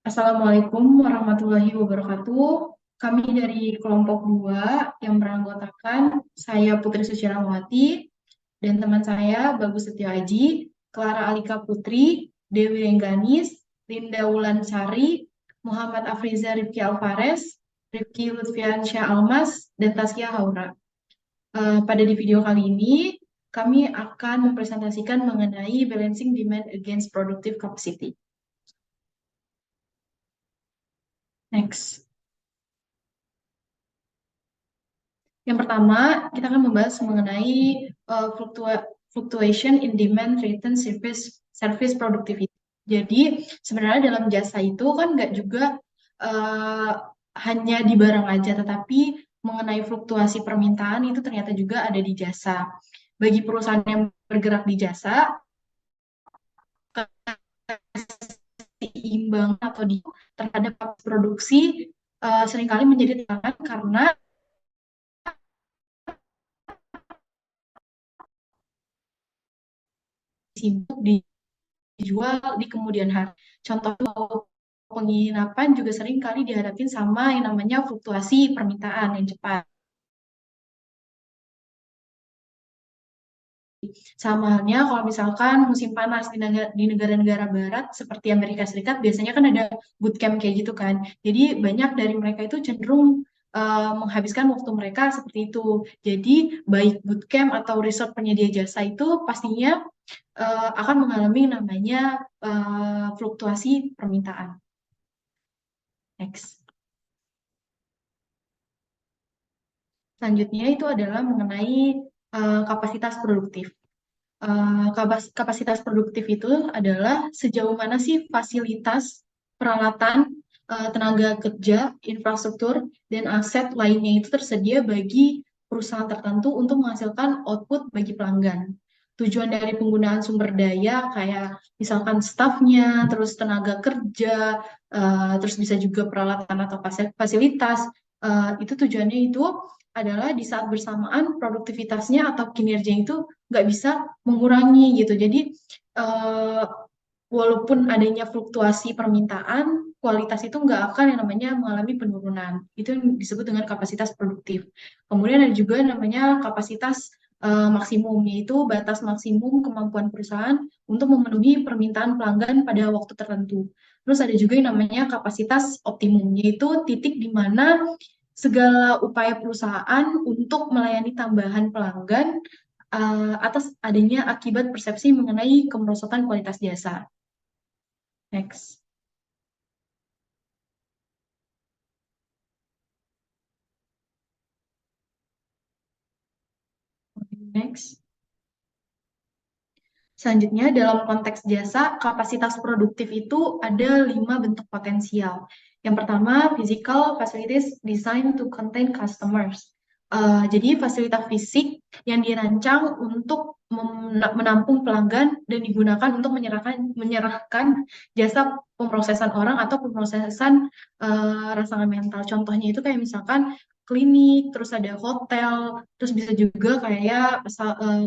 Assalamualaikum warahmatullahi wabarakatuh. Kami dari kelompok 2 yang beranggotakan saya Putri Sucirawati dan teman saya Bagus Setio Aji, Clara Alika Putri, Dewi Rengganis, Linda Wulansari, Muhammad Afriza Rifki Alvarez, Rifki Lutfiansyah Almas, dan Taskia Haura. Pada di video kali ini, kami akan mempresentasikan mengenai balancing demand against productive capacity. Next. Yang pertama, kita akan membahas mengenai fluctuation in demand driven service productivity. Jadi, sebenarnya dalam jasa itu kan nggak juga uh, hanya di barang aja, tetapi mengenai fluktuasi permintaan itu ternyata juga ada di jasa. Bagi perusahaan yang bergerak di jasa, seimbang atau di terhadap produksi seringkali menjadi tantangan karena sibuk dijual di kemudian hari. Contoh penginapan juga sering kali dihadapin sama yang namanya fluktuasi permintaan yang cepat. Sama halnya kalau misalkan musim panas di negara-negara barat seperti Amerika Serikat biasanya kan ada bootcamp kayak gitu kan. Jadi banyak dari mereka itu cenderung menghabiskan waktu mereka seperti itu. Jadi baik bootcamp atau resort penyedia jasa itu pastinya akan mengalami namanya fluktuasi permintaan. Next. Selanjutnya itu adalah mengenai kapasitas produktif. Kapasitas produktif itu adalah sejauh mana sih fasilitas, peralatan, tenaga kerja, infrastruktur, dan aset lainnya itu tersedia bagi perusahaan tertentu untuk menghasilkan output bagi pelanggan. Tujuan dari penggunaan sumber daya kayak misalkan stafnya, terus tenaga kerja, terus bisa juga peralatan atau fasilitas, itu tujuannya itu adalah di saat bersamaan produktivitasnya atau kinerja itu nggak bisa mengurangi gitu. Jadi eh, walaupun adanya fluktuasi permintaan, kualitas itu nggak akan yang namanya mengalami penurunan. Itu yang disebut dengan kapasitas produktif. Kemudian ada juga namanya kapasitas maksimum, yaitu batas maksimum kemampuan perusahaan untuk memenuhi permintaan pelanggan pada waktu tertentu. Terus ada juga yang namanya kapasitas optimum, yaitu titik di mana segala upaya perusahaan untuk melayani tambahan pelanggan atas adanya akibat persepsi mengenai kemerosotan kualitas jasa. Next. Next. Selanjutnya, dalam konteks jasa, kapasitas produktif itu ada 5 bentuk potensial. Yang pertama, physical facilities designed to contain customers. Jadi, fasilitas fisik yang dirancang untuk menampung pelanggan dan digunakan untuk menyerahkan jasa pemrosesan orang atau pemrosesan rangsangan mental. Contohnya itu kayak misalkan klinik, terus ada hotel, terus bisa juga kayak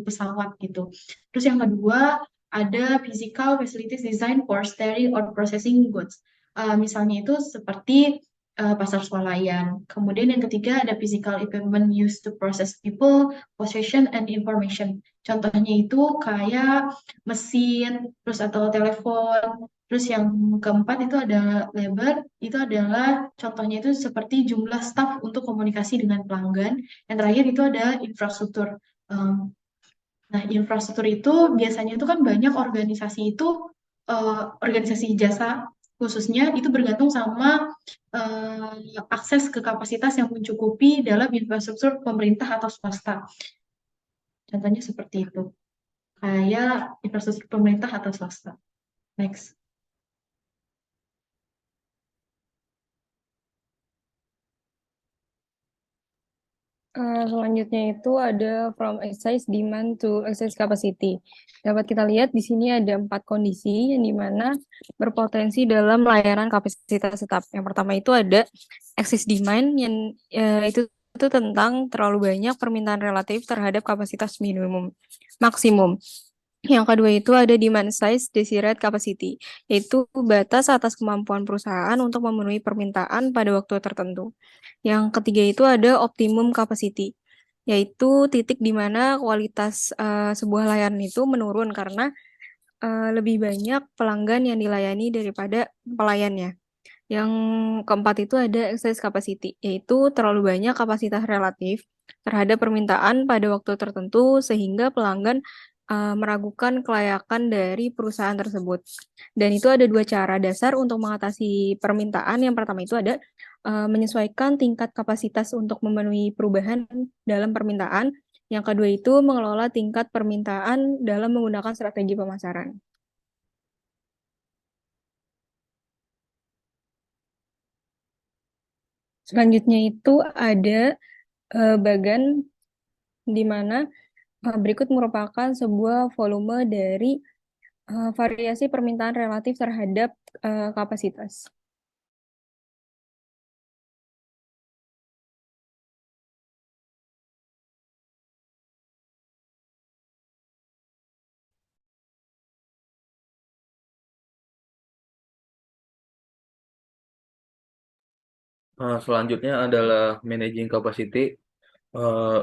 pesawat gitu. Terus yang kedua, ada physical facilities design for steering or processing goods. Misalnya itu seperti pasar swalayan. Kemudian yang ketiga ada physical equipment used to process people, possession, and information. Contohnya itu kayak mesin, terus atau telepon. Terus yang keempat itu ada labor, itu adalah contohnya itu seperti jumlah staff untuk komunikasi dengan pelanggan. Yang terakhir itu ada infrastruktur. Um, Nah, infrastruktur itu biasanya itu kan banyak organisasi itu organisasi jasa khususnya itu bergantung sama akses ke kapasitas yang mencukupi dalam infrastruktur pemerintah atau swasta. Contohnya seperti itu. Kayak infrastruktur pemerintah atau swasta. Next. Selanjutnya itu ada from excess demand to excess capacity. Dapat kita lihat di sini ada 4 kondisi yang dimana berpotensi dalam layanan kapasitas tetap. Yang pertama itu ada excess demand yang itu tentang terlalu banyak permintaan relatif terhadap kapasitas maksimum. Yang kedua itu ada demand size desired capacity, yaitu batas atas kemampuan perusahaan untuk memenuhi permintaan pada waktu tertentu. Yang ketiga itu ada optimum capacity, yaitu titik di mana kualitas sebuah layanan itu menurun karena lebih banyak pelanggan yang dilayani daripada pelayannya. Yang keempat itu ada excess capacity, yaitu terlalu banyak kapasitas relatif terhadap permintaan pada waktu tertentu sehingga pelanggan meragukan kelayakan dari perusahaan tersebut. Dan itu ada dua cara dasar untuk mengatasi permintaan. Yang pertama itu ada menyesuaikan tingkat kapasitas untuk memenuhi perubahan dalam permintaan. Yang kedua itu mengelola tingkat permintaan dalam menggunakan strategi pemasaran. Selanjutnya itu ada bagan di mana berikut merupakan sebuah volume dari variasi permintaan relatif terhadap kapasitas. Selanjutnya adalah managing capacity. Eh,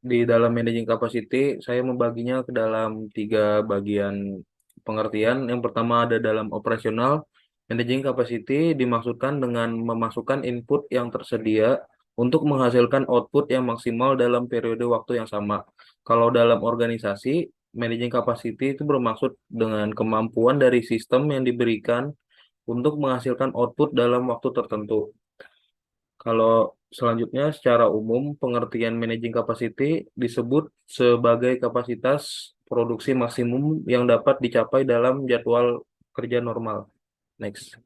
di dalam managing capacity, saya membaginya ke dalam tiga bagian pengertian. Yang pertama ada dalam operasional. Managing capacity dimaksudkan dengan memasukkan input yang tersedia untuk menghasilkan output yang maksimal dalam periode waktu yang sama. Kalau dalam organisasi, managing capacity itu bermaksud dengan kemampuan dari sistem yang diberikan untuk menghasilkan output dalam waktu tertentu. Kalau selanjutnya secara umum pengertian managing capacity disebut sebagai kapasitas produksi maksimum yang dapat dicapai dalam jadwal kerja normal. Next.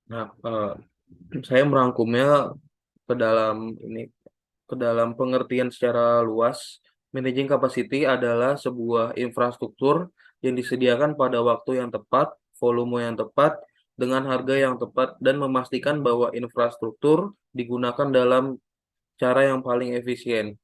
Nah, saya merangkumnya ke dalam ini ke dalam pengertian secara luas. Managing capacity adalah sebuah infrastruktur yang disediakan pada waktu yang tepat, volume yang tepat, dengan harga yang tepat, dan memastikan bahwa infrastruktur digunakan dalam cara yang paling efisien.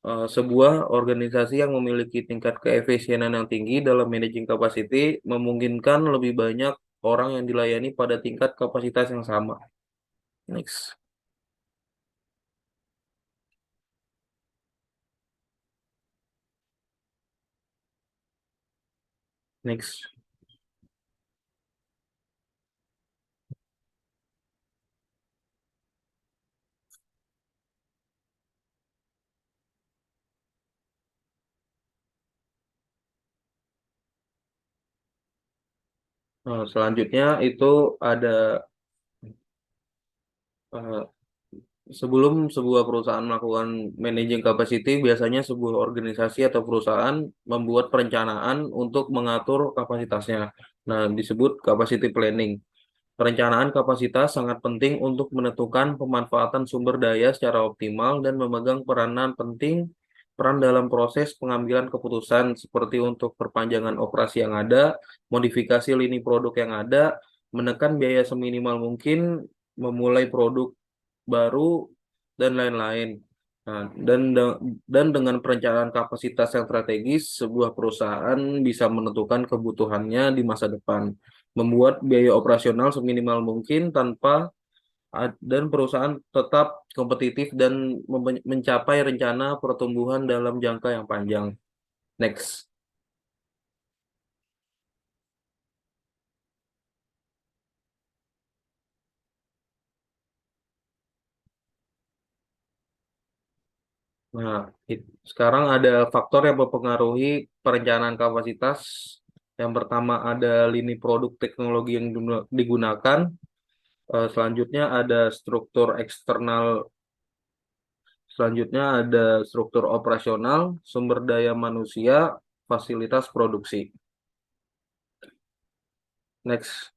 Sebuah organisasi yang memiliki tingkat keefisienan yang tinggi dalam managing capacity memungkinkan lebih banyak orang yang dilayani pada tingkat kapasitas yang sama. Next. Next. Selanjutnya itu ada eh, sebelum sebuah perusahaan melakukan managing capacity, biasanya sebuah organisasi atau perusahaan membuat perencanaan untuk mengatur kapasitasnya. Nah, disebut capacity planning. Perencanaan kapasitas sangat penting untuk menentukan pemanfaatan sumber daya secara optimal dan memegang peran dalam proses pengambilan keputusan seperti untuk perpanjangan operasi yang ada, modifikasi lini produk yang ada, menekan biaya seminimal mungkin, memulai produk baru dan lain-lain. Nah, dan dengan perencanaan kapasitas yang strategis, sebuah perusahaan bisa menentukan kebutuhannya di masa depan, membuat biaya operasional seminimal mungkin dan perusahaan tetap kompetitif dan mencapai rencana pertumbuhan dalam jangka yang panjang. Next. Nah, sekarang ada faktor yang mempengaruhi perencanaan kapasitas. Yang pertama ada lini produk teknologi yang digunakan. Selanjutnya ada selanjutnya ada struktur operasional, sumber daya manusia, fasilitas produksi. Next.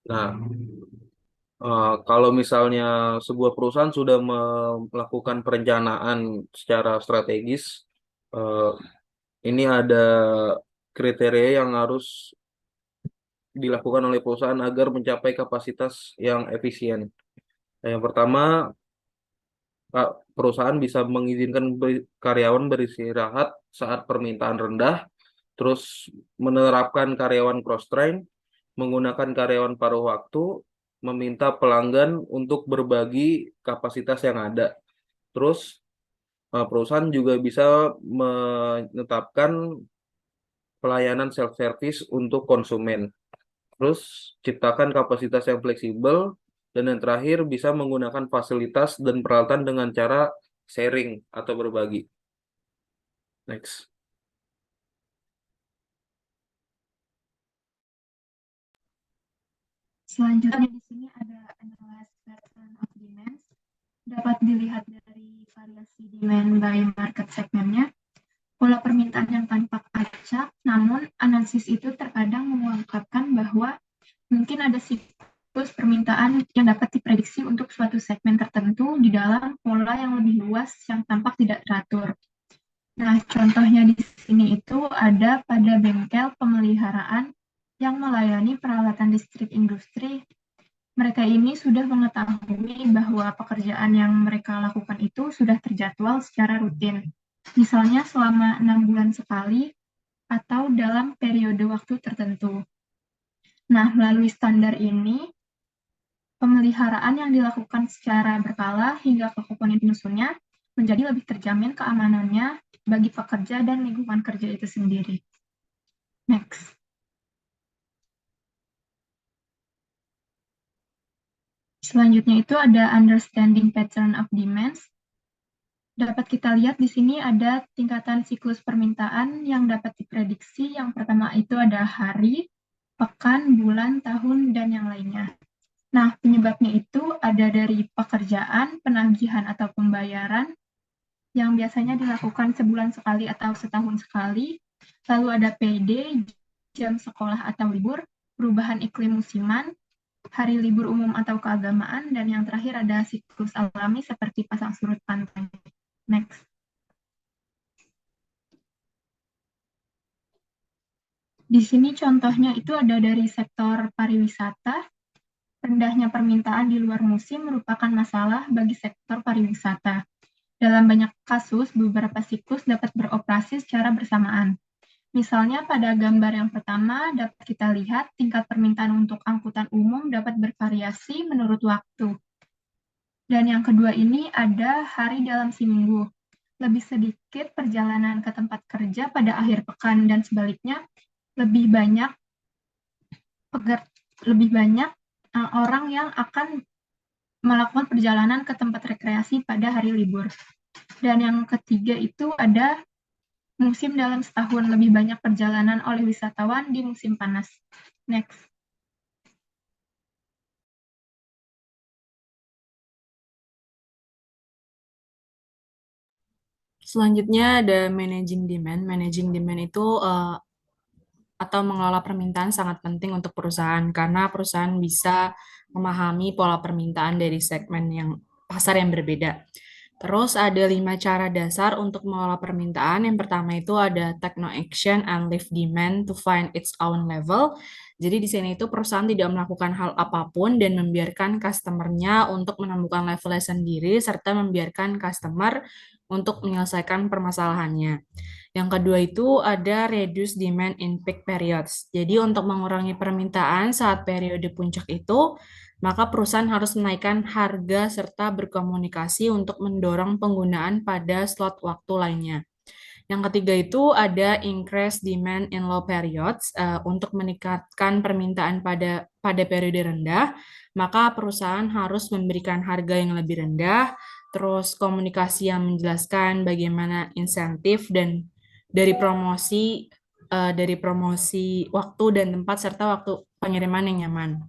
Nah, Kalau misalnya sebuah perusahaan sudah melakukan perencanaan secara strategis, eh, ini ada kriteria yang harus dilakukan oleh perusahaan agar mencapai kapasitas yang efisien. Nah, yang pertama, perusahaan bisa mengizinkan karyawan beristirahat saat permintaan rendah, terus menerapkan karyawan cross-train, menggunakan karyawan paruh waktu, meminta pelanggan untuk berbagi kapasitas yang ada. Terus perusahaan juga bisa menetapkan pelayanan self-service untuk konsumen. Terus ciptakan kapasitas yang fleksibel, dan yang terakhir bisa menggunakan fasilitas dan peralatan dengan cara sharing atau berbagi. Next. Selanjutnya di sini ada analyze pattern of demand. Dapat dilihat dari variasi demand by market segmennya, pola permintaan yang tampak acak, namun analisis itu terkadang mengungkapkan bahwa mungkin ada siklus permintaan yang dapat diprediksi untuk suatu segmen tertentu di dalam pola yang lebih luas yang tampak tidak teratur. Nah, contohnya di sini itu ada pada bengkel pemeliharaan yang melayani peralatan listrik industri. Mereka ini sudah mengetahui bahwa pekerjaan yang mereka lakukan itu sudah terjadwal secara rutin. Misalnya selama 6 bulan sekali atau dalam periode waktu tertentu. Nah, melalui standar ini, pemeliharaan yang dilakukan secara berkala hingga ke komponen penyusunnya menjadi lebih terjamin keamanannya bagi pekerja dan lingkungan kerja itu sendiri. Next. Selanjutnya itu ada understanding pattern of demands. Dapat kita lihat di sini ada tingkatan siklus permintaan yang dapat diprediksi. Yang pertama itu ada hari, pekan, bulan, tahun, dan yang lainnya. Nah, penyebabnya itu ada dari pekerjaan, penagihan atau pembayaran yang biasanya dilakukan sebulan sekali atau setahun sekali. Lalu ada PD, jam sekolah atau libur, perubahan iklim musiman, hari libur umum atau keagamaan, dan yang terakhir ada siklus alami seperti pasang surut pantai. Next. Di sini contohnya itu ada dari sektor pariwisata. Rendahnya permintaan di luar musim merupakan masalah bagi sektor pariwisata. Dalam banyak kasus, beberapa siklus dapat beroperasi secara bersamaan. Misalnya pada gambar yang pertama dapat kita lihat tingkat permintaan untuk angkutan umum dapat bervariasi menurut waktu. Dan yang kedua ini ada hari dalam seminggu. Lebih sedikit perjalanan ke tempat kerja pada akhir pekan dan sebaliknya lebih banyak orang yang akan melakukan perjalanan ke tempat rekreasi pada hari libur. Dan yang ketiga itu ada musim dalam setahun, lebih banyak perjalanan oleh wisatawan di musim panas. Next. Selanjutnya ada managing demand. Managing demand itu atau mengelola permintaan sangat penting untuk perusahaan karena perusahaan bisa memahami pola permintaan dari segmen yang pasar yang berbeda. Terus ada 5 cara dasar untuk mengelola permintaan. Yang pertama itu ada take no action and leave demand to find its own level. Jadi di sini itu perusahaan tidak melakukan hal apapun dan membiarkan customer-nya untuk menemukan levelnya sendiri serta membiarkan customer untuk menyelesaikan permasalahannya. Yang kedua itu ada reduce demand in peak periods. Jadi untuk mengurangi permintaan saat periode puncak itu, maka perusahaan harus menaikkan harga serta berkomunikasi untuk mendorong penggunaan pada slot waktu lainnya. Yang ketiga itu ada increase demand in low periods. Untuk meningkatkan permintaan pada periode rendah, maka perusahaan harus memberikan harga yang lebih rendah, terus komunikasi yang menjelaskan bagaimana insentif dan dari promosi waktu dan tempat serta waktu pengiriman yang nyaman.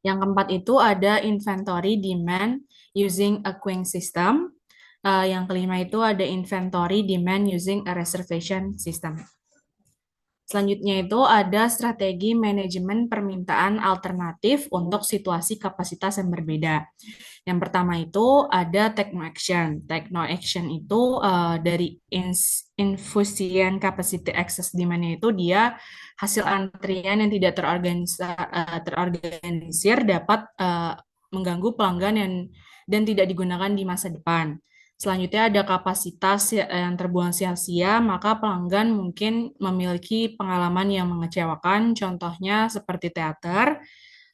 Yang keempat itu ada inventory demand using a queuing system. Yang kelima itu ada inventory demand using a reservation system. Selanjutnya itu ada strategi manajemen permintaan alternatif untuk situasi kapasitas yang berbeda. Yang pertama itu ada techno action. Techno action itu dari infusion capacity access demand itu dia hasil antrian yang tidak terorganisir dapat mengganggu pelanggan dan tidak digunakan di masa depan. Selanjutnya ada kapasitas yang terbuang sia-sia, maka pelanggan mungkin memiliki pengalaman yang mengecewakan, contohnya seperti teater.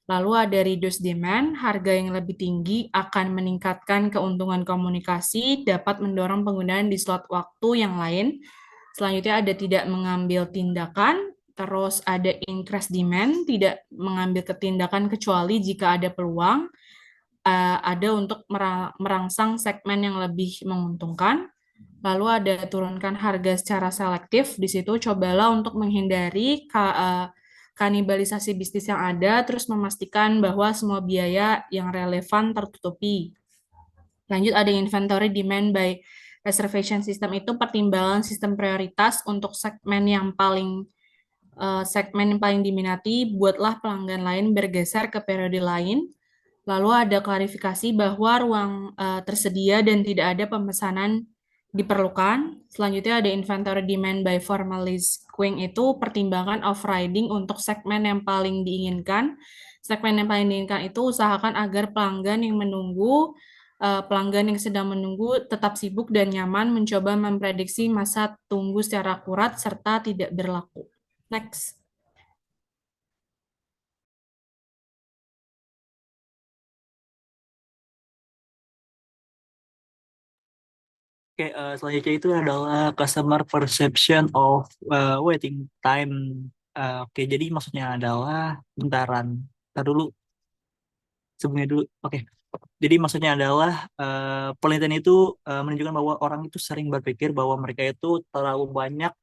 Lalu ada reduced demand, harga yang lebih tinggi akan meningkatkan keuntungan komunikasi, dapat mendorong penggunaan di slot waktu yang lain. Selanjutnya ada tidak mengambil tindakan, terus ada increased demand, tidak mengambil tindakan kecuali jika ada peluang, ada untuk merangsang segmen yang lebih menguntungkan. Lalu ada turunkan harga secara selektif. Di situ cobalah untuk menghindari kanibalisasi bisnis yang ada, terus memastikan bahwa semua biaya yang relevan tertutupi. Lanjut ada inventory demand by reservation system, itu pertimbangan sistem prioritas untuk segmen yang paling diminati, buatlah pelanggan lain bergeser ke periode lain. Lalu ada klarifikasi bahwa ruang tersedia dan tidak ada pemesanan diperlukan. Selanjutnya ada inventory demand by formalist queuing, itu pertimbangan overriding untuk segmen yang paling diinginkan. Segmen yang paling diinginkan itu usahakan agar pelanggan yang sedang menunggu tetap sibuk dan nyaman, mencoba memprediksi masa tunggu secara akurat serta tidak berlaku. Next. Oke, selanjutnya itu adalah customer perception of waiting time. Oke, jadi maksudnya adalah bentaran. Ntar dulu, sebelumnya dulu. Oke, jadi maksudnya adalah penelitian itu menunjukkan bahwa orang itu sering berpikir bahwa mereka itu terlalu banyak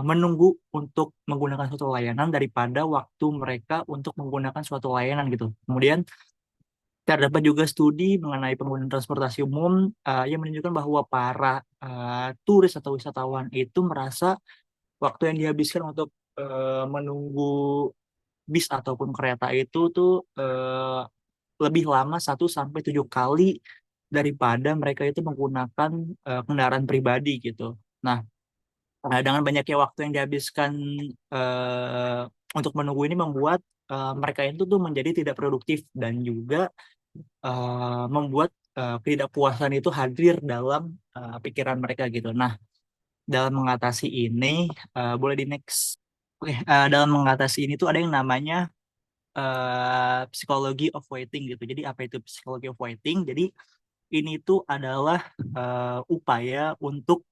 menunggu untuk menggunakan suatu layanan daripada waktu mereka untuk menggunakan suatu layanan gitu. Kemudian terdapat juga studi mengenai penggunaan transportasi umum yang menunjukkan bahwa para turis atau wisatawan itu merasa waktu yang dihabiskan untuk menunggu bis ataupun kereta itu tuh lebih lama 1 sampai 7 kali daripada mereka itu menggunakan kendaraan pribadi gitu. Nah, dengan banyaknya waktu yang dihabiskan untuk menunggu ini membuat mereka itu tuh menjadi tidak produktif dan juga membuat ketidakpuasan itu hadir dalam pikiran mereka gitu. Nah, dalam mengatasi ini, boleh di next. Oke, dalam mengatasi ini tuh ada yang namanya psikologi of waiting gitu. Jadi apa itu psikologi of waiting? Jadi ini tuh adalah upaya untuk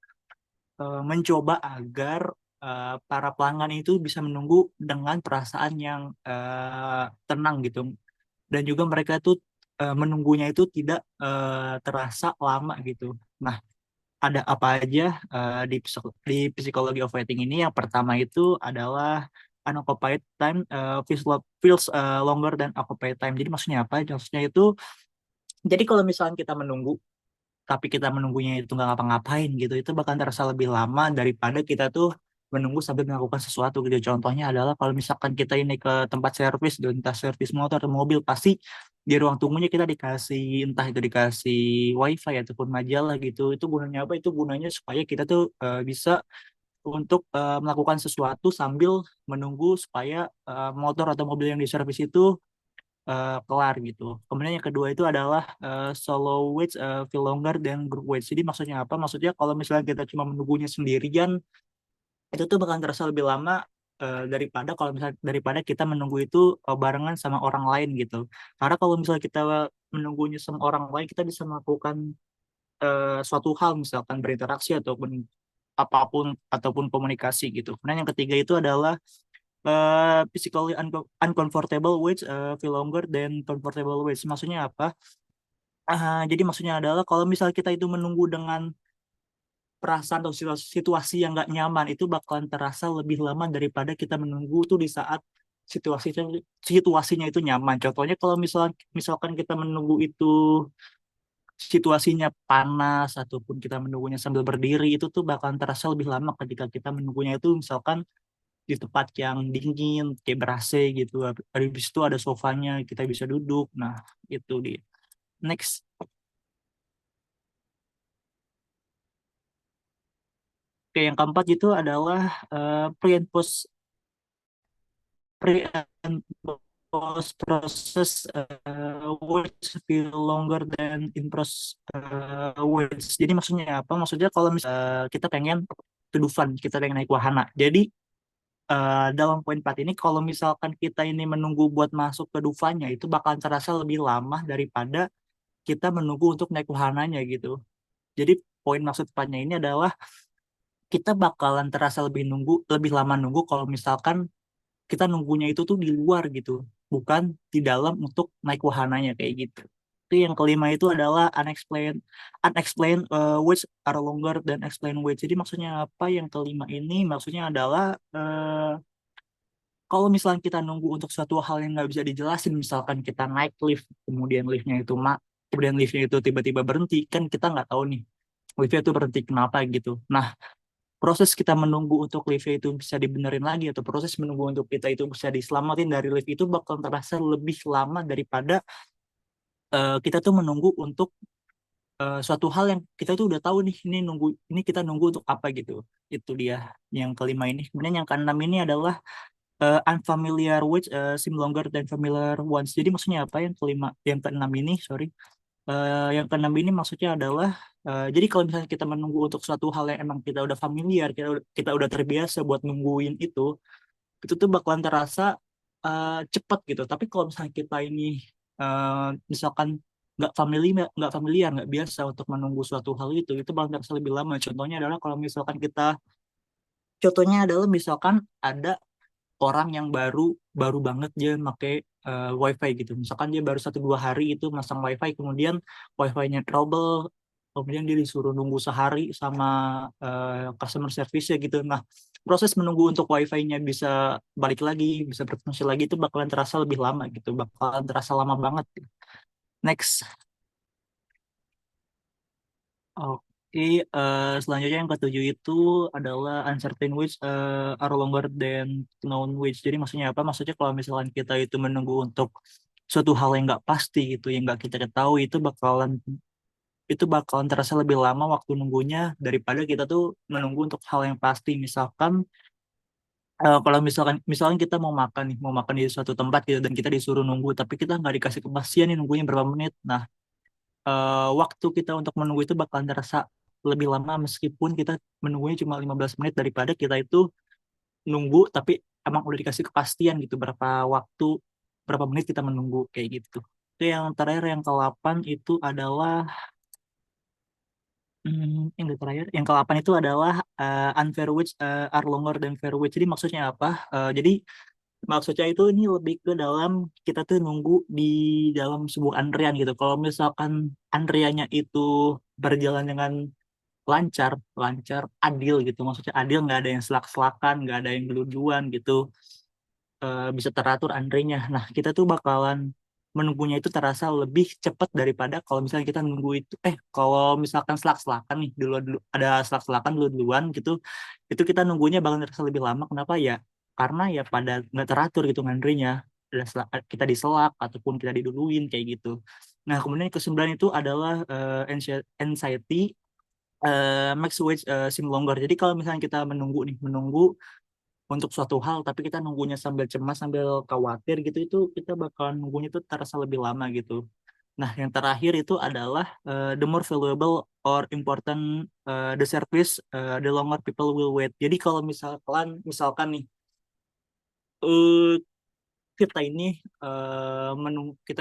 mencoba agar para pelanggan itu bisa menunggu dengan perasaan yang tenang gitu, dan juga mereka tuh menunggunya itu tidak terasa lama gitu. Nah, ada apa aja di psikologi of waiting ini? Yang pertama itu adalah unoccupied time feels longer than occupied time. Jadi maksudnya apa? Maksudnya itu, jadi kalau misalnya kita menunggu tapi kita menunggunya itu nggak ngapa-ngapain gitu, itu bakal terasa lebih lama daripada kita tuh menunggu sambil melakukan sesuatu gitu. Contohnya adalah kalau misalkan kita ini ke tempat servis, entah servis motor atau mobil, pasti di ruang tunggunya kita dikasih, entah itu dikasih wifi ataupun majalah gitu. Itu gunanya apa? Itu gunanya supaya kita tuh bisa untuk melakukan sesuatu sambil menunggu supaya motor atau mobil yang diservis itu kelar gitu. Kemudian yang kedua itu adalah solo waits feel longer than group waits. Jadi maksudnya apa? Maksudnya kalau misalnya kita cuma menunggunya sendirian, itu tuh bakal terasa lebih lama daripada kalau misalnya daripada kita menunggu itu barengan sama orang lain gitu. Karena kalau misalnya kita menunggunya sama orang lain, kita bisa melakukan suatu hal, misalkan berinteraksi ataupun apapun ataupun komunikasi gitu. Kemudian yang ketiga itu adalah physically uncomfortable waits feel longer than comfortable waits. Maksudnya apa? Jadi maksudnya adalah kalau misal kita itu menunggu dengan perasaan atau situasi yang nggak nyaman, itu bakalan terasa lebih lama daripada kita menunggu tuh di saat situasinya itu nyaman. Contohnya kalau misalkan kita menunggu itu situasinya panas ataupun kita menunggunya sambil berdiri itu tuh bakalan terasa lebih lama ketika kita menunggunya itu misalkan di tempat yang dingin kayak ber-AC gitu. Habis itu ada sofanya kita bisa duduk. Nah, itu dia. Next. Oke, yang keempat itu adalah pre and post pre and post process works feel longer than in process works. Jadi maksudnya apa? Maksudnya kalau misalnya kita pengen to do fun, kita pengen naik wahana. Jadi dalam poin 4 ini kalau misalkan kita ini menunggu buat masuk ke Dufanya itu bakalan terasa lebih lama daripada kita menunggu untuk naik wahananya gitu. Jadi poin maksud 4-nya ini adalah kita bakalan terasa lebih lama nunggu kalau misalkan kita nunggunya itu tuh di luar gitu, bukan di dalam untuk naik wahananya kayak gitu. Itu yang kelima itu adalah unexplained waits are longer than explained waits. Jadi maksudnya apa yang kelima ini? Maksudnya adalah kalau misalnya kita nunggu untuk suatu hal yang nggak bisa dijelasin, misalkan kita naik lift, kemudian liftnya itu tiba-tiba berhenti, kan kita nggak tahu nih liftnya itu berhenti kenapa gitu. Nah, proses kita menunggu untuk liftnya itu bisa dibenerin lagi atau proses menunggu untuk kita itu bisa diselamatin dari lift itu bakal terasa lebih lama daripada kita tuh menunggu untuk suatu hal yang kita tuh udah tahu nih ini kita nunggu untuk apa gitu. Itu dia yang kelima ini. Kemudian yang keenam ini adalah unfamiliar words seem longer than familiar ones. Jadi maksudnya apa yang keenam ini, sorry. Yang keenam ini maksudnya adalah jadi kalau misalnya kita menunggu untuk suatu hal yang emang kita udah familiar, kita udah terbiasa buat nungguin itu tuh bakalan terasa cepat gitu. Tapi kalau misalnya kita ini misalkan nggak familiar, nggak biasa untuk menunggu suatu hal itu bakal terasa lebih lama. Contohnya adalah misalkan ada orang yang baru baru banget dia pakai wifi gitu. Misalkan dia baru 1-2 hari itu masang wifi, kemudian wifi-nya trouble, kemudian dia disuruh nunggu sehari sama customer service-nya gitu. Nah, proses menunggu untuk wifi-nya bisa balik lagi, bisa berfungsi lagi itu bakalan terasa lebih lama gitu, bakalan terasa lama banget. Next. Oke, selanjutnya yang ketujuh itu adalah uncertain which are longer than known which. Jadi maksudnya apa? Maksudnya kalau misalkan kita itu menunggu untuk suatu hal yang nggak pasti gitu, yang nggak kita ketahui itu bakalan terasa lebih lama waktu nunggunya daripada kita tuh menunggu untuk hal yang pasti. Misalkan kalau misalkan kita mau makan di suatu tempat gitu dan kita disuruh nunggu, tapi kita nggak dikasih kepastian nih nunggunya berapa menit. Nah, waktu kita untuk menunggu itu bakalan terasa lebih lama meskipun kita menunggunya cuma 15 menit daripada kita itu nunggu tapi emang udah dikasih kepastian gitu berapa menit kita menunggu kayak gitu. Itu yang terakhir yang ke-8 itu adalah yang ke-8 itu adalah unfair wage are longer than fair wage. Jadi maksudnya apa? Jadi maksudnya itu ini lebih ke dalam kita tuh nunggu di dalam sebuah antrian gitu. Kalau misalkan antriannya itu berjalan dengan lancar, adil gitu. Maksudnya adil, nggak ada yang selak-selakan, nggak ada yang geluduan gitu. Bisa teratur antrinya. Nah, kita tuh bakalan menunggunya itu terasa lebih cepat daripada kalau misalnya kita nunggu itu. Kalau misalkan selak-selakan nih, dulu ada selak-selakan duluan gitu, itu kita nunggunya bakal terasa lebih lama. Kenapa ya? Karena ya pada nggak teratur gitu ngantrinya. Kita diselak ataupun kita diduluin kayak gitu. Nah, kemudian yang ke-9 itu adalah anxiety max wait seem longer. Jadi kalau misalnya kita menunggu untuk suatu hal, tapi kita nunggunya sambil cemas, sambil khawatir gitu, itu kita bakalan nunggunya itu terasa lebih lama gitu. Nah, yang terakhir itu adalah the more valuable or important the service, the longer people will wait. Jadi kalau misalkan nih, eh, kita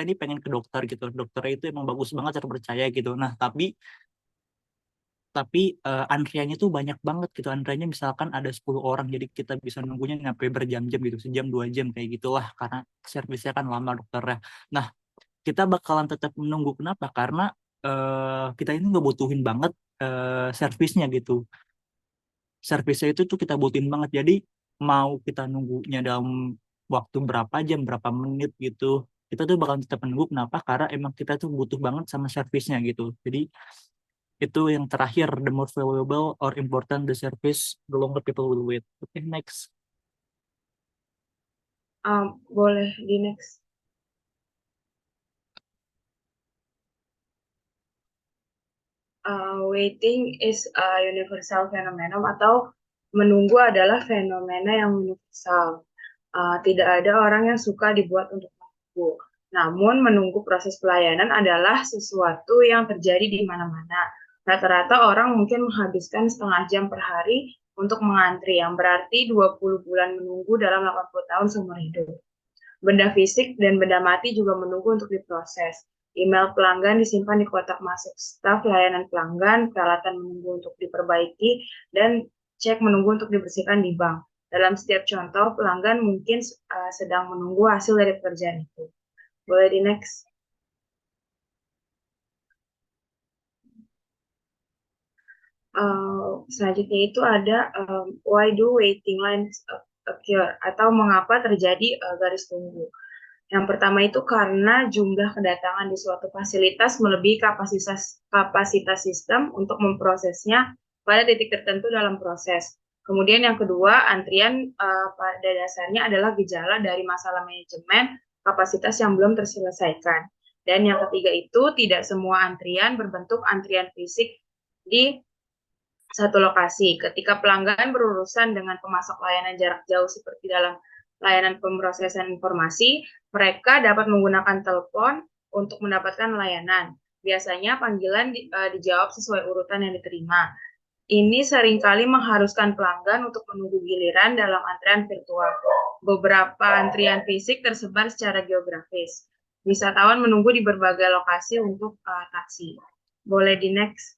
ini pengen ke dokter gitu, dokternya itu emang bagus banget, terpercaya gitu. Nah, tapi antriannya tuh banyak banget gitu. Antriannya misalkan ada 10 orang, jadi kita bisa nunggunya sampai berjam-jam gitu, 1 jam 2 jam kayak gitulah, karena servisnya kan lama dokternya. Nah, kita bakalan tetap menunggu. Kenapa? Karena kita ini nggak butuhin banget servisnya gitu. Servisnya itu tuh kita butuhin banget. Jadi mau kita nunggunya dalam waktu berapa jam, berapa menit gitu, kita tuh bakal tetap menunggu. Kenapa? Karena emang kita tuh butuh banget sama servisnya gitu. Jadi itu yang terakhir, the more valuable or important the service, the longer people will wait. Oke, next. Boleh di next. Waiting is a universal phenomenon, atau menunggu adalah fenomena yang universal. Tidak ada orang yang suka dibuat untuk menunggu. Namun menunggu proses pelayanan adalah sesuatu yang terjadi di mana-mana. Rata-rata orang mungkin menghabiskan setengah jam per hari untuk mengantri, yang berarti 20 bulan menunggu dalam 80 tahun seumur hidup. Benda fisik dan benda mati juga menunggu untuk diproses. Email pelanggan disimpan di kotak masuk staf layanan pelanggan, peralatan menunggu untuk diperbaiki, dan cek menunggu untuk dibersihkan di bank. Dalam setiap contoh, pelanggan mungkin sedang menunggu hasil dari pekerjaan itu. Boleh di next. Selanjutnya itu ada why do waiting lines occur, atau mengapa terjadi garis tunggu. Yang pertama itu karena jumlah kedatangan di suatu fasilitas melebihi kapasitas sistem untuk memprosesnya pada titik tertentu dalam proses. Kemudian yang kedua, antrian pada dasarnya adalah gejala dari masalah manajemen kapasitas yang belum terselesaikan. Dan yang ketiga itu, tidak semua antrian berbentuk antrian fisik di satu lokasi. Ketika pelanggan berurusan dengan pemasok layanan jarak jauh seperti dalam layanan pemrosesan informasi, mereka dapat menggunakan telepon untuk mendapatkan layanan. Biasanya panggilan dijawab sesuai urutan yang diterima. Ini seringkali mengharuskan pelanggan untuk menunggu giliran dalam antrian virtual. Beberapa antrian fisik tersebar secara geografis. Wisatawan menunggu di berbagai lokasi untuk taksi. Boleh di next.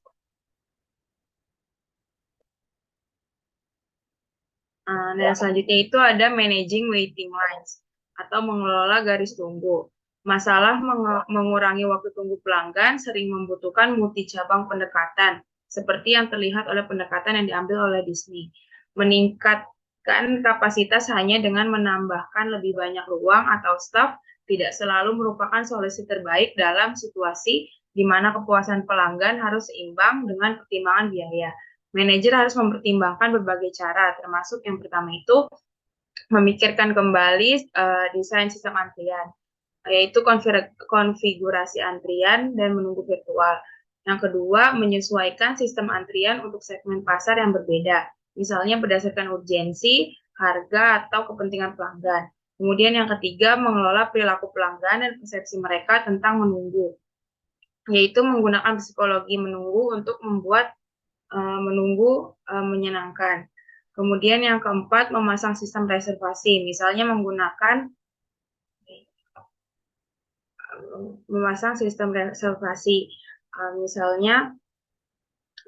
Nah, selanjutnya itu ada managing waiting lines, atau mengelola garis tunggu. Masalah mengurangi waktu tunggu pelanggan sering membutuhkan multi cabang pendekatan, seperti yang terlihat oleh pendekatan yang diambil oleh Disney. Meningkatkan kapasitas hanya dengan menambahkan lebih banyak ruang atau staf tidak selalu merupakan solusi terbaik dalam situasi di mana kepuasan pelanggan harus seimbang dengan pertimbangan biaya. Manajer harus mempertimbangkan berbagai cara, termasuk yang pertama itu memikirkan kembali desain sistem antrian, yaitu konfigurasi antrian dan menunggu virtual. Yang kedua, menyesuaikan sistem antrian untuk segmen pasar yang berbeda, misalnya berdasarkan urgensi, harga, atau kepentingan pelanggan. Kemudian yang ketiga, mengelola perilaku pelanggan dan persepsi mereka tentang menunggu, yaitu menggunakan psikologi menunggu untuk membuat menunggu menyenangkan. Kemudian yang keempat, memasang sistem reservasi, misalnya memasang sistem reservasi, misalnya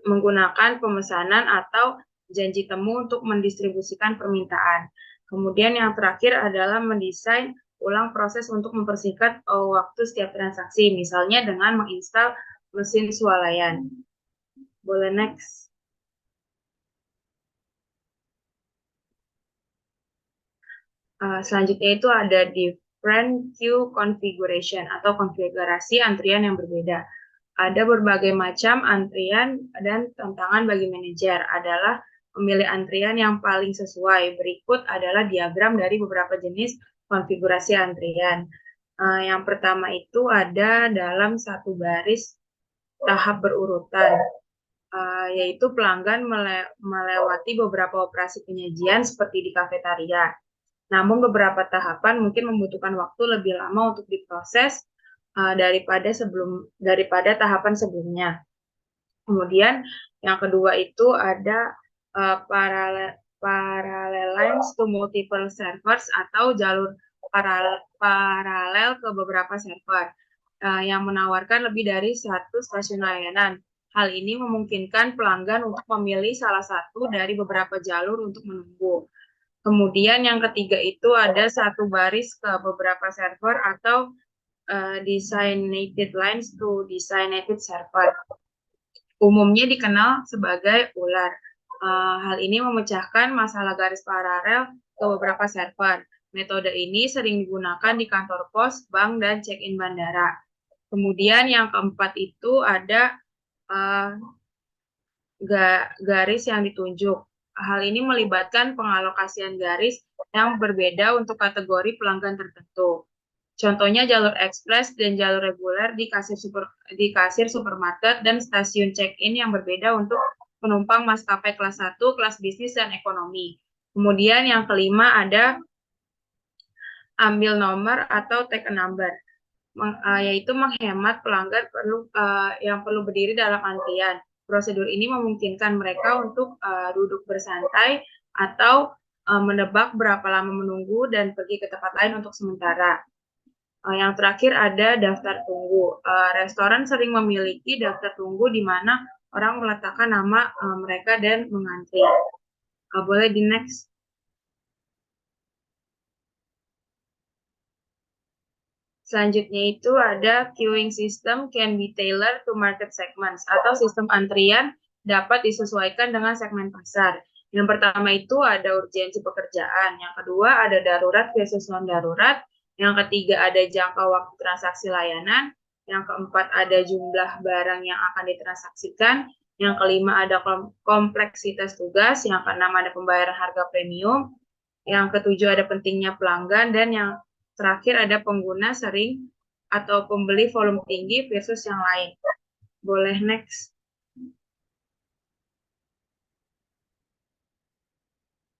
menggunakan pemesanan atau janji temu untuk mendistribusikan permintaan. Kemudian yang terakhir adalah mendesain ulang proses untuk mempersingkat waktu setiap transaksi, misalnya dengan menginstal mesin swalayan. Boleh next. Selanjutnya itu ada different queue configuration, atau konfigurasi antrian yang berbeda. Ada berbagai macam antrian, dan tantangan bagi manajer adalah memilih antrian yang paling sesuai. Berikut adalah diagram dari beberapa jenis konfigurasi antrian. Yang pertama itu ada dalam satu baris tahap berurutan, yaitu pelanggan melewati beberapa operasi penyajian seperti di kafetaria. Namun beberapa tahapan mungkin membutuhkan waktu lebih lama untuk diproses daripada tahapan sebelumnya. Kemudian yang kedua itu ada parallel lines to multiple servers, atau jalur paralel ke beberapa server yang menawarkan lebih dari satu stasiun layanan. Hal ini memungkinkan pelanggan untuk memilih salah satu dari beberapa jalur untuk menunggu. Kemudian yang ketiga itu ada satu baris ke beberapa server, atau designated lines to designated server. Umumnya dikenal sebagai ular. Hal ini memecahkan masalah garis paralel ke beberapa server. Metode ini sering digunakan di kantor pos, bank, dan check-in bandara. Kemudian yang keempat itu ada garis yang ditunjuk. Hal ini melibatkan pengalokasian garis yang berbeda untuk kategori pelanggan tertentu. Contohnya jalur ekspres dan jalur reguler di kasir supermarket dan stasiun check-in yang berbeda untuk penumpang maskapai kelas 1, kelas bisnis, dan ekonomi. Kemudian yang kelima ada ambil nomor atau take a number, yaitu menghemat pelanggan yang perlu berdiri dalam antrian. Prosedur ini memungkinkan mereka untuk duduk bersantai atau menebak berapa lama menunggu dan pergi ke tempat lain untuk sementara. Yang terakhir ada daftar tunggu. Restoran sering memiliki daftar tunggu di mana orang meletakkan nama mereka dan mengantri. Boleh di next. Selanjutnya itu ada queuing system can be tailored to market segments, atau sistem antrian dapat disesuaikan dengan segmen pasar. Yang pertama itu ada urgensi pekerjaan. Yang kedua ada darurat versus non-darurat. Yang ketiga ada jangka waktu transaksi layanan. Yang keempat ada jumlah barang yang akan ditransaksikan. Yang kelima ada kompleksitas tugas. Yang keenam ada pembayaran harga premium. Yang ketujuh ada pentingnya pelanggan. Dan yang terakhir ada pengguna sering atau pembeli volume tinggi versus yang lain. Boleh next.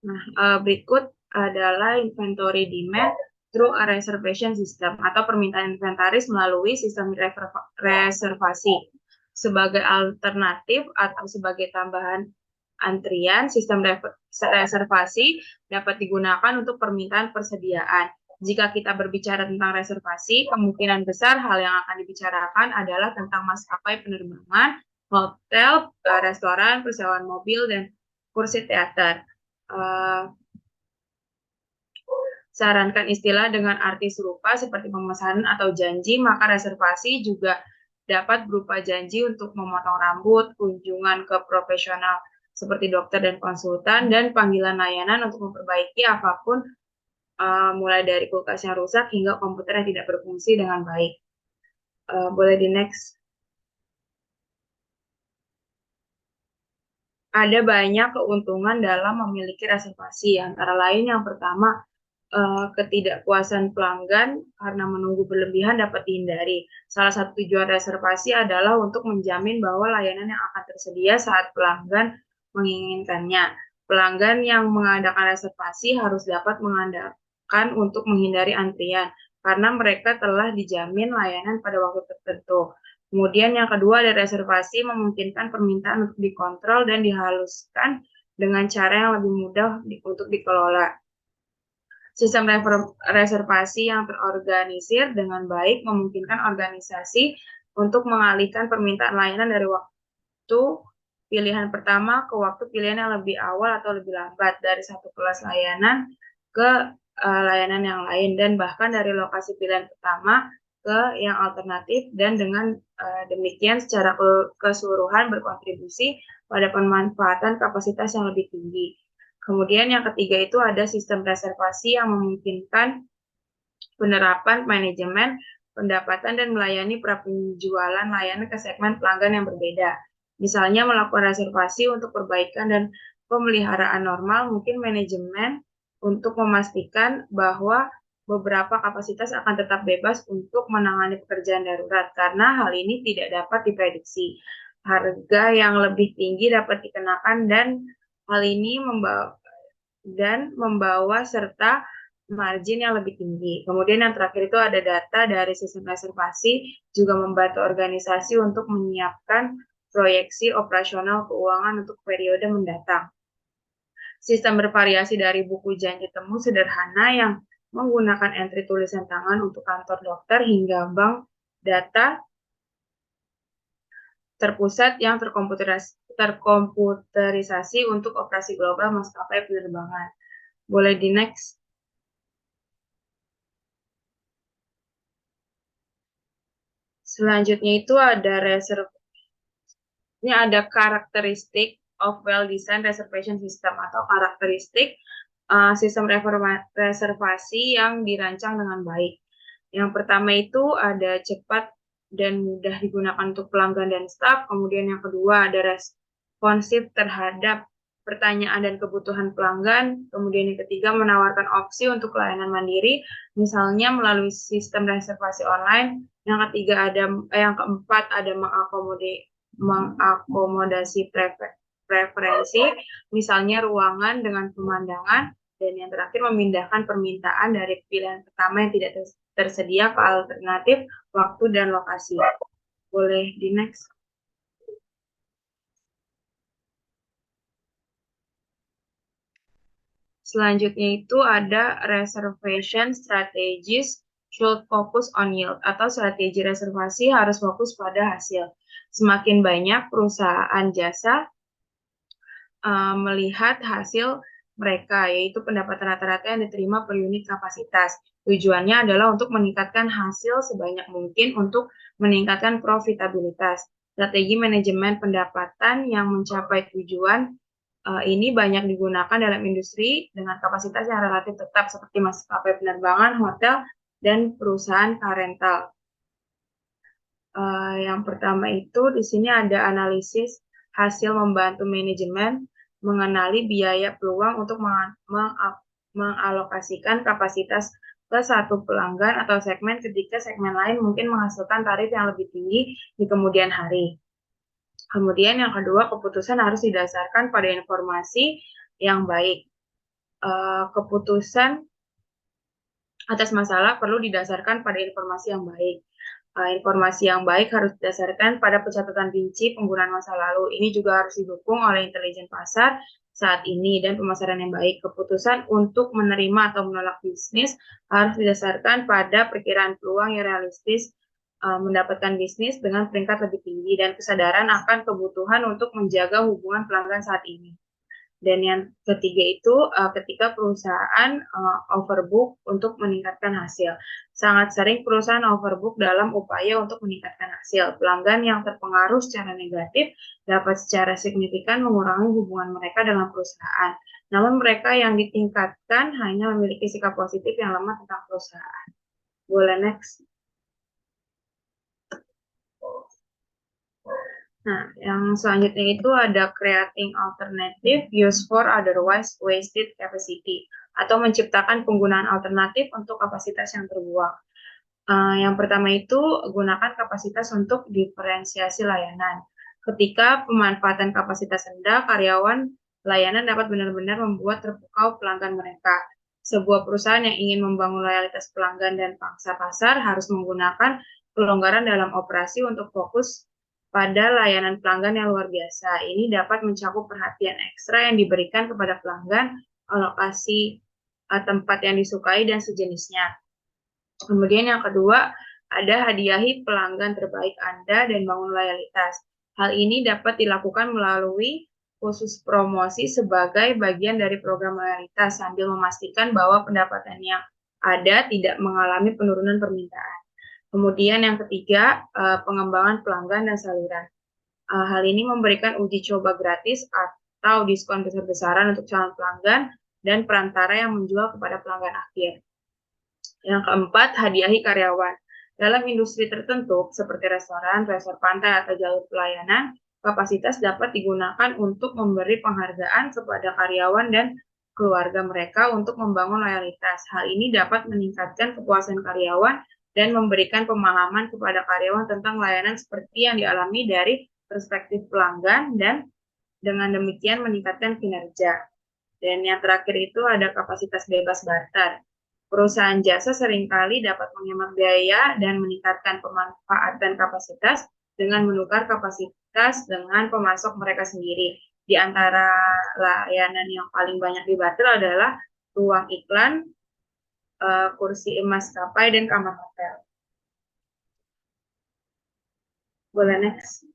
Nah, berikut adalah inventory demand through a reservation system, atau permintaan inventaris melalui sistem reservasi. Sebagai alternatif atau sebagai tambahan antrian, sistem reservasi dapat digunakan untuk permintaan persediaan. Jika kita berbicara tentang reservasi, kemungkinan besar hal yang akan dibicarakan adalah tentang maskapai penerbangan, hotel, restoran, persewaan mobil, dan kursi teater. Sarankan istilah dengan arti serupa seperti pemesanan atau janji, maka reservasi juga dapat berupa janji untuk memotong rambut, kunjungan ke profesional seperti dokter dan konsultan, dan panggilan layanan untuk memperbaiki apapun, mulai dari kulkas yang rusak hingga komputer yang tidak berfungsi dengan baik. Boleh di next. Ada banyak keuntungan dalam memiliki reservasi, antara lain yang pertama, ketidakpuasan pelanggan karena menunggu berlebihan dapat dihindari. Salah satu tujuan reservasi adalah untuk menjamin bahwa layanan yang akan tersedia saat pelanggan menginginkannya. Pelanggan yang mengadakan reservasi harus dapat mengandalkan untuk menghindari antrian, karena mereka telah dijamin layanan pada waktu tertentu. Kemudian yang kedua ada reservasi memungkinkan permintaan untuk dikontrol dan dihaluskan dengan cara yang lebih mudah untuk dikelola. Sistem reservasi yang terorganisir dengan baik memungkinkan organisasi untuk mengalihkan permintaan layanan dari waktu pilihan pertama ke waktu pilihan yang lebih awal atau lebih lambat, dari satu kelas layanan ke layanan yang lain, dan bahkan dari lokasi pilihan pertama ke yang alternatif, dan dengan demikian secara keseluruhan berkontribusi pada pemanfaatan kapasitas yang lebih tinggi. Kemudian yang ketiga itu ada sistem reservasi yang memungkinkan penerapan manajemen pendapatan dan melayani penjualan layanan ke segmen pelanggan yang berbeda. Misalnya melakukan reservasi untuk perbaikan dan pemeliharaan normal, mungkin manajemen untuk memastikan bahwa beberapa kapasitas akan tetap bebas untuk menangani pekerjaan darurat, karena hal ini tidak dapat diprediksi. Harga yang lebih tinggi dapat dikenakan, dan hal ini membawa serta margin yang lebih tinggi. Kemudian yang terakhir itu ada data dari sistem reservasi juga membantu organisasi untuk menyiapkan proyeksi operasional keuangan untuk periode mendatang. Sistem bervariasi dari buku janji temu sederhana yang menggunakan entry tulisan tangan untuk kantor dokter hingga bank data terpusat yang terkomputerisasi untuk operasi global maskapai penerbangan. Boleh di next. Selanjutnya itu ada ini ada karakteristik of well-designed reservation system, atau karakteristik sistem reservasi yang dirancang dengan baik. Yang pertama itu ada cepat dan mudah digunakan untuk pelanggan dan staf. Kemudian yang kedua ada responsif terhadap pertanyaan dan kebutuhan pelanggan. Kemudian yang ketiga menawarkan opsi untuk layanan mandiri, misalnya melalui sistem reservasi online. Yang keempat ada mengakomodasi preferensi, misalnya ruangan dengan pemandangan. Dan yang terakhir memindahkan permintaan dari pilihan pertama yang tidak tersedia ke alternatif waktu dan lokasi. Boleh di next. Selanjutnya itu ada reservation strategies should focus on yield, atau strategi reservasi harus fokus pada hasil. Semakin banyak perusahaan jasa melihat hasil mereka, yaitu pendapatan rata-rata yang diterima per unit kapasitas. Tujuannya adalah untuk meningkatkan hasil sebanyak mungkin untuk meningkatkan profitabilitas. Strategi manajemen pendapatan yang mencapai tujuan ini banyak digunakan dalam industri dengan kapasitas yang relatif tetap seperti maskapai penerbangan, hotel, dan perusahaan car rental. Yang pertama itu di sini ada analisis hasil membantu manajemen mengenali biaya peluang untuk mengalokasikan kapasitas ke satu pelanggan atau segmen ketika segmen lain mungkin menghasilkan tarif yang lebih tinggi di kemudian hari. Kemudian yang kedua, keputusan harus didasarkan pada informasi yang baik. Keputusan atas masalah perlu didasarkan pada informasi yang baik. Informasi yang baik harus didasarkan pada pencatatan rinci penggunaan masa lalu. Ini juga harus didukung oleh intelijen pasar saat ini dan pemasaran yang baik. Keputusan untuk menerima atau menolak bisnis harus didasarkan pada perkiraan peluang yang realistis mendapatkan bisnis dengan peringkat lebih tinggi dan kesadaran akan kebutuhan untuk menjaga hubungan pelanggan saat ini. Dan yang ketiga itu ketika perusahaan overbook untuk meningkatkan hasil. Sangat sering perusahaan overbook dalam upaya untuk meningkatkan hasil. Pelanggan yang terpengaruh secara negatif dapat secara signifikan mengurangi hubungan mereka dengan perusahaan. Namun mereka yang ditingkatkan hanya memiliki sikap positif yang lemah tentang perusahaan. Boleh next. Nah, yang selanjutnya itu ada creating alternative use for otherwise wasted capacity, atau menciptakan penggunaan alternatif untuk kapasitas yang terbuang. Yang pertama itu gunakan kapasitas untuk diferensiasi layanan. Ketika pemanfaatan kapasitas rendah, karyawan layanan dapat benar-benar membuat terpukau pelanggan mereka. Sebuah perusahaan yang ingin membangun loyalitas pelanggan dan pangsa pasar harus menggunakan kelonggaran dalam operasi untuk fokus pada layanan pelanggan yang luar biasa. Ini dapat mencakup perhatian ekstra yang diberikan kepada pelanggan, alokasi tempat yang disukai, dan sejenisnya. Kemudian yang kedua, ada hadiahi pelanggan terbaik Anda dan bangun loyalitas. Hal ini dapat dilakukan melalui khusus promosi sebagai bagian dari program loyalitas sambil memastikan bahwa pendapatan yang ada tidak mengalami penurunan permintaan. Kemudian yang ketiga, pengembangan pelanggan dan saluran. Hal ini memberikan uji coba gratis atau diskon besar-besaran untuk calon pelanggan dan perantara yang menjual kepada pelanggan akhir. Yang keempat, hadiahi karyawan. Dalam industri tertentu, seperti restoran, resor pantai, atau jalur pelayanan, kapasitas dapat digunakan untuk memberi penghargaan kepada karyawan dan keluarga mereka untuk membangun loyalitas. Hal ini dapat meningkatkan kepuasan karyawan dan memberikan pemahaman kepada karyawan tentang layanan seperti yang dialami dari perspektif pelanggan dan dengan demikian meningkatkan kinerja. Dan yang terakhir itu ada kapasitas bebas barter. Perusahaan jasa seringkali dapat menghemat biaya dan meningkatkan pemanfaatan kapasitas dengan menukar kapasitas dengan pemasok mereka sendiri. Di antara layanan yang paling banyak dibarter adalah ruang iklan, kursi maskapai, dan kamar hotel. Boleh next.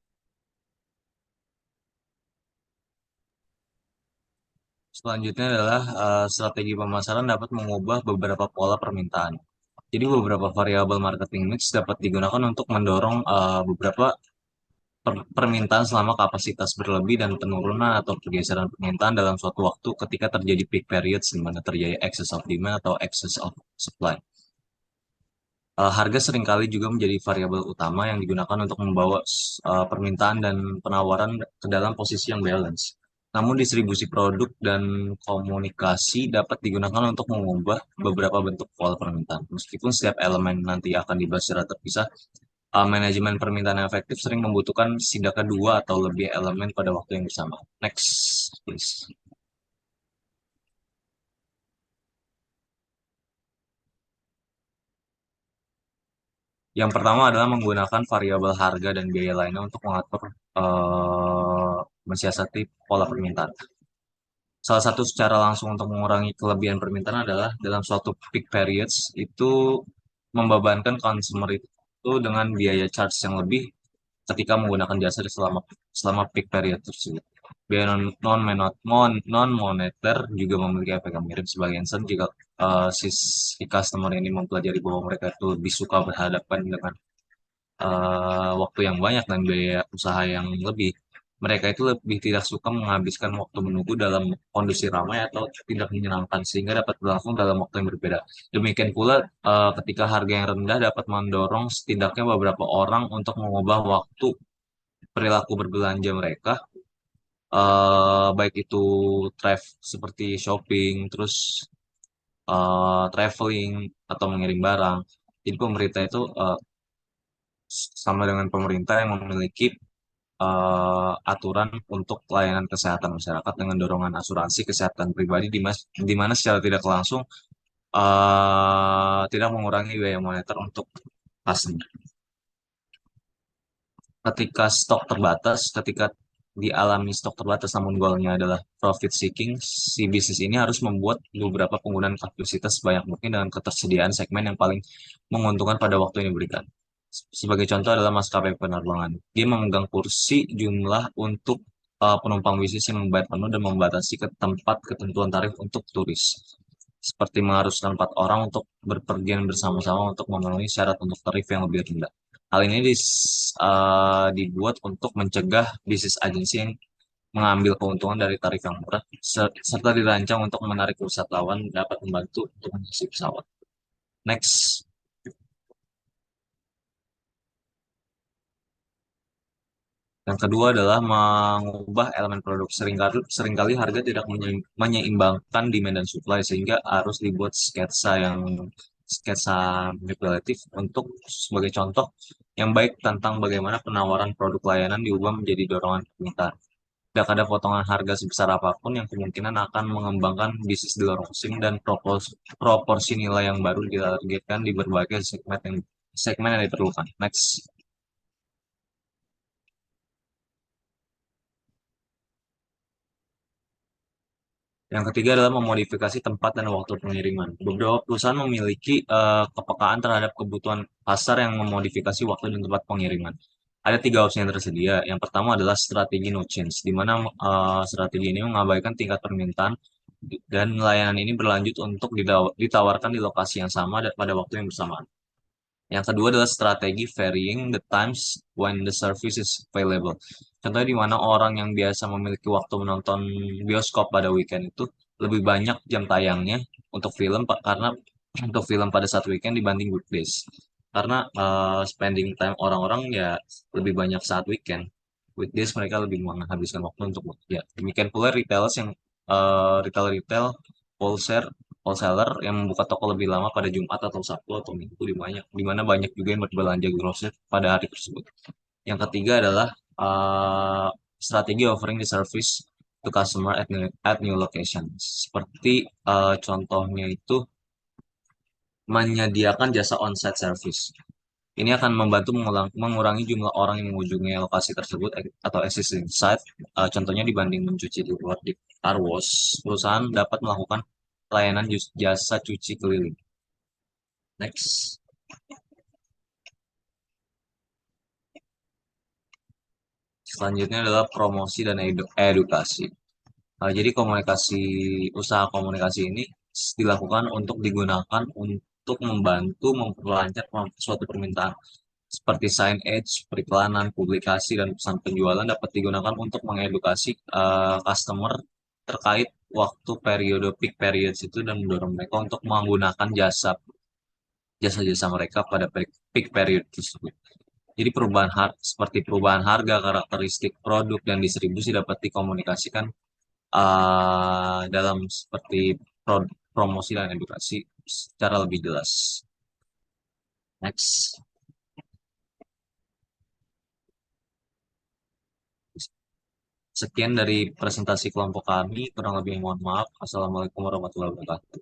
Selanjutnya adalah strategi pemasaran dapat mengubah beberapa pola permintaan. Jadi beberapa variabel marketing mix dapat digunakan untuk mendorong beberapa permintaan selama kapasitas berlebih dan penurunan atau pergeseran permintaan dalam suatu waktu ketika terjadi peak periods di mana terjadi excess of demand atau excess of supply. Harga seringkali juga menjadi variabel utama yang digunakan untuk membawa permintaan dan penawaran ke dalam posisi yang balance. Namun distribusi produk dan komunikasi dapat digunakan untuk mengubah beberapa bentuk pola permintaan. Meskipun setiap elemen nanti akan dibahas secara terpisah, manajemen permintaan yang efektif sering membutuhkan setidaknya dua atau lebih elemen pada waktu yang bersama. Next, please. Yang pertama adalah menggunakan variabel harga dan biaya lainnya untuk mengatur mensiasati pola permintaan. Salah satu secara langsung untuk mengurangi kelebihan permintaan adalah dalam suatu peak periods itu membebankan consumer itu dengan biaya charge yang lebih ketika menggunakan jasa selama peak period tersebut. Biaya non moneter juga memiliki efek yang mirip. Sebagai insan jika si customer ini mempelajari bahwa mereka itu lebih suka berhadapan dengan waktu yang banyak dan biaya usaha yang lebih, mereka itu lebih tidak suka menghabiskan waktu menunggu dalam kondisi ramai atau tidak menyenangkan sehingga dapat berlangsung dalam waktu yang berbeda. Demikian pula ketika harga yang rendah dapat mendorong setidaknya beberapa orang untuk mengubah waktu perilaku berbelanja mereka, baik itu seperti shopping, terus traveling atau mengirim barang. Jadi pemerintah itu sama dengan pemerintah yang memiliki aturan untuk layanan kesehatan masyarakat dengan dorongan asuransi kesehatan pribadi di mana secara tidak langsung tidak mengurangi biaya moneter untuk customer. Ketika dialami stok terbatas namun goalnya adalah profit seeking, si bisnis ini harus membuat beberapa penggunaan kapasitas sebanyak mungkin dengan ketersediaan segmen yang paling menguntungkan pada waktu yang diberikan. Sebagai contoh adalah maskapai penerbangan. Dia memegang kursi jumlah untuk penumpang bisnis yang membayar penuh dan membatasi ke tempat ketentuan tarif untuk turis. Seperti mengharuskan 4 orang untuk berpergian bersama-sama untuk memenuhi syarat untuk tarif yang lebih rendah. Hal ini dibuat untuk mencegah bisnis agensi yang mengambil keuntungan dari tarif yang murah, serta dirancang untuk menarik wisatawan dapat membantu untuk mengisi pesawat. Next. Yang kedua adalah mengubah elemen produk. Seringkali harga tidak menyeimbangkan demand dan supply sehingga harus dibuat sketsa manipulatif untuk sebagai contoh yang baik tentang bagaimana penawaran produk layanan diubah menjadi dorongan permintaan. Tidak ada potongan harga sebesar apapun yang kemungkinan akan mengembangkan bisnis di luar musim dan proporsi nilai yang baru ditargetkan di berbagai segmen yang diperlukan. Next. Yang ketiga adalah memodifikasi tempat dan waktu pengiriman. Beberapa perusahaan memiliki kepekaan terhadap kebutuhan pasar yang memodifikasi waktu dan tempat pengiriman. Ada 3 opsi yang tersedia. Yang pertama adalah strategi no change, di mana strategi ini mengabaikan tingkat permintaan dan layanan ini berlanjut untuk ditawarkan di lokasi yang sama dan pada waktu yang bersamaan. Yang kedua adalah strategi varying the times when the service is available. Contohnya di mana orang yang biasa memiliki waktu menonton bioskop pada weekend itu lebih banyak jam tayangnya untuk film karena untuk film pada saat weekend dibanding weekdays. Karena spending time orang-orang ya lebih banyak saat weekend. Weekdays mereka lebih menghabiskan waktu untuk ya. Demikian pula retailers yang retail wholesaler yang membuka toko lebih lama pada Jumat atau Sabtu atau Minggu di mana banyak juga yang berbelanja grosir pada hari tersebut. Yang ketiga adalah strategi offering the service to customer at new location. Seperti contohnya itu menyediakan jasa on-site service. Ini akan membantu mengurangi jumlah orang yang mengunjungi lokasi tersebut atau existing site. Contohnya dibanding mencuci di luar di car wash, perusahaan dapat melakukan layanan jasa cuci keliling. Next. Selanjutnya adalah promosi dan edukasi. Jadi usaha komunikasi ini dilakukan untuk digunakan untuk membantu memperlancar suatu permintaan. seperti signage, periklanan, publikasi, dan pesan penjualan dapat digunakan untuk mengedukasi customer terkait waktu periode peak periods itu dan mendorong mereka untuk menggunakan jasa-jasa mereka pada peak period tersebut. Jadi seperti perubahan harga, karakteristik produk, dan distribusi dapat dikomunikasikan dalam seperti promosi dan edukasi secara lebih jelas. Next. Sekian dari presentasi kelompok kami. Kurang lebih mohon maaf. Assalamualaikum warahmatullahi wabarakatuh.